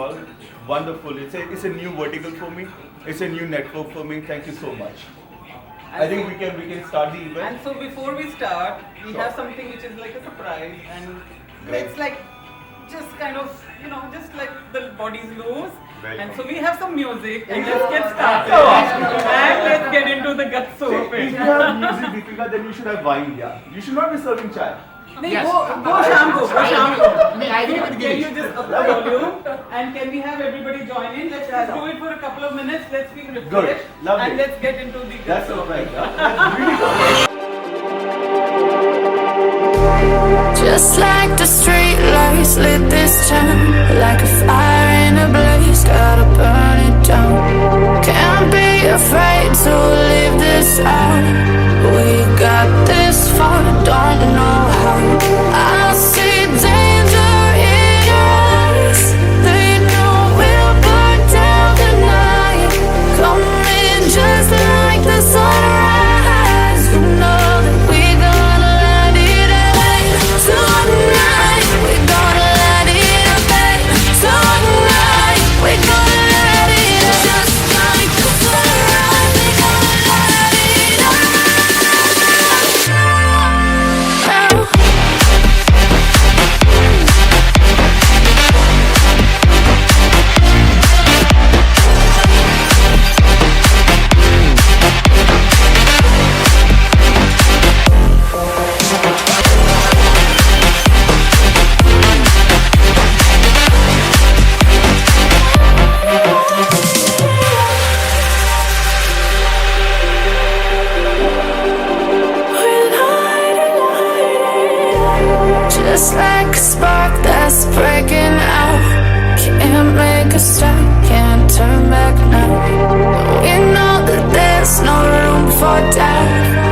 all. Wonderful. It's a new vertical for me. It's a new network for me. Thank you so much. I think we can start the event. And so before we start, we Sure. have something which is like a surprise, and Great. it's like just kind of, just like the body's loose. Very And cool. so we have some music, and let's get started. And let's get into the guts of If it. you have music, Deepika, then you should have wine, yeah. You should not be serving chai. नहीं, Yes. go शाम को. I agree with Can Girish. you just up the volume, and can we have everybody join in? Let's just do it for a couple of minutes. Let's feel refreshed. Good. Lovely. And let's get into the That's guts of alright. it. Yeah. That's really good. Just like the street lights lit this town, like a fire in a blaze, gotta burn it down. Can't be afraid to leave this out. We got this far, don't know how. I see danger in your eyes. They know we'll burn down tonight. Coming just like the sunrise. You know that we gonna let it out. Tonight, we gonna let it out. Tonight, we gonna let it out. Just like the sunrise, we gonna let it out. Just like a spark that's breaking out. Can't make a stop, can't turn back now. We know that there's no room for doubt.